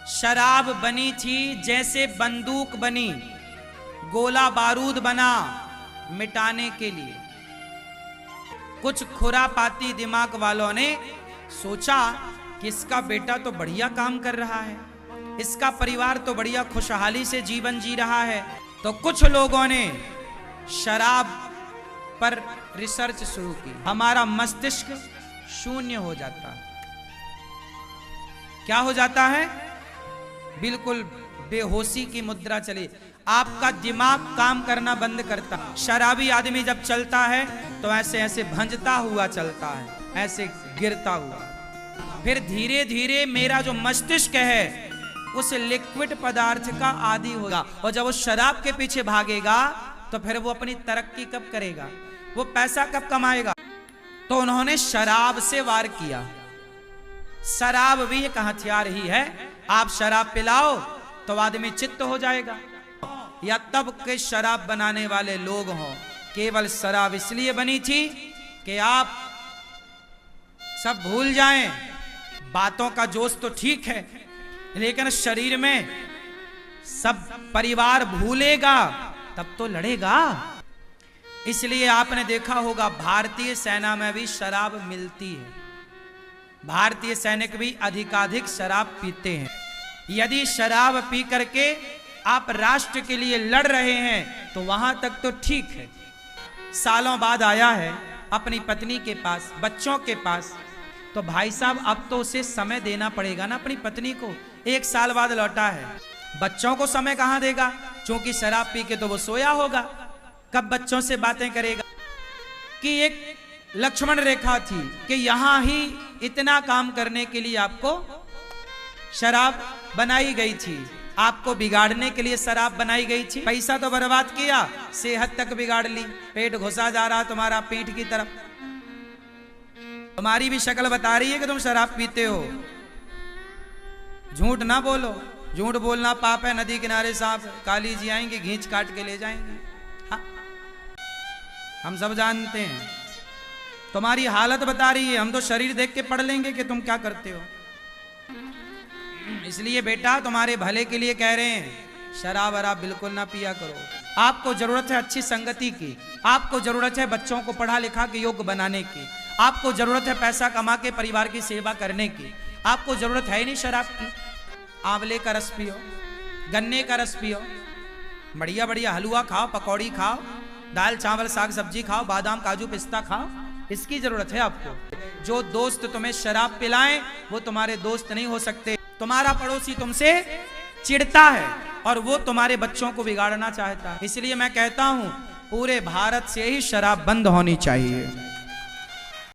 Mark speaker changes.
Speaker 1: शराब बनी थी जैसे बंदूक बनी, गोला बारूद बना मिटाने के लिए। कुछ खुरापाती दिमाग वालों ने सोचा कि इसका बेटा तो बढ़िया काम कर रहा है, इसका परिवार तो बढ़िया खुशहाली से जीवन जी रहा है, तो कुछ लोगों ने शराब पर रिसर्च शुरू की। हमारा मस्तिष्क शून्य हो जाता है। क्या हो जाता है? बिल्कुल बेहोशी की मुद्रा चली, आपका दिमाग काम करना बंद करता। शराबी आदमी जब चलता है तो ऐसे ऐसे भंजता हुआ चलता है, ऐसे गिरता हुआ। फिर धीरे धीरे मेरा जो मस्तिष्क है उस लिक्विड पदार्थ का आदी होगा, और जब वो शराब के पीछे भागेगा तो फिर वो अपनी तरक्की कब करेगा, वो पैसा कब कमाएगा। तो उन्होंने शराब से वार किया। शराब भी एक हथियार ही है। आप शराब पिलाओ तो आदमी चित्त हो जाएगा। या तब के शराब बनाने वाले लोग हों, केवल शराब इसलिए बनी थी कि आप सब भूल जाएं। बातों का जोश तो ठीक है, लेकिन शरीर में सब परिवार भूलेगा तब तो लड़ेगा। इसलिए आपने देखा होगा भारतीय सेना में भी शराब मिलती है। भारतीय सैनिक भी अधिकाधिक शराब पीते हैं। यदि शराब पी करके आप राष्ट्र के लिए लड़ रहे हैं तो वहां तक तो ठीक है। सालों बाद आया है अपनी पत्नी के पास, बच्चों के पास, तो भाई साहब अब तो उसे समय देना पड़ेगा ना अपनी पत्नी को। 1 साल बाद लौटा है, बच्चों को समय कहां देगा? क्योंकि शराब पी के तो वो सोया होगा, कब बच्चों से बातें करेगा। कि एक लक्ष्मण रेखा थी कि यहां ही इतना काम करने के लिए आपको शराब बनाई गई थी, आपको बिगाड़ने के लिए शराब बनाई गई थी। पैसा तो बर्बाद किया, सेहत तक बिगाड़ ली, पेट घुसा जा रहा तुम्हारा पीठ की तरफ। तुम्हारी भी शक्ल बता रही है कि तुम शराब पीते हो। झूठ ना बोलो, झूठ बोलना पाप है। नदी किनारे सांप काली जी आएंगे, घींच काट के ले जाएंगे। हाँ, हम सब जानते हैं। तुम्हारी हालत बता रही है, हम तो शरीर देख के पढ़ लेंगे कि तुम क्या करते हो। इसलिए बेटा तुम्हारे भले के लिए कह रहे हैं, शराब वराब बिल्कुल ना पिया करो। आपको जरूरत है अच्छी संगति की, आपको जरूरत है बच्चों को पढ़ा लिखा के योग्य बनाने की, आपको जरूरत है पैसा कमा के परिवार की सेवा करने की। आपको जरूरत है ही नहीं शराब की। आंवले का रस पियो, गन्ने का रस पियो, बढ़िया बढ़िया हलवा खाओ, पकौड़ी खाओ, दाल चावल साग सब्जी खाओ, बादाम काजू पिस्ता खाओ। इसकी जरूरत है आपको। जो दोस्त तुम्हें शराब पिलाएं वो तुम्हारे दोस्त नहीं हो सकते। तुम्हारा पड़ोसी तुमसे चिढ़ता है और वो तुम्हारे बच्चों को बिगाड़ना चाहता है। इसलिए मैं कहता हूं पूरे भारत से ही शराब बंद होनी चाहिए।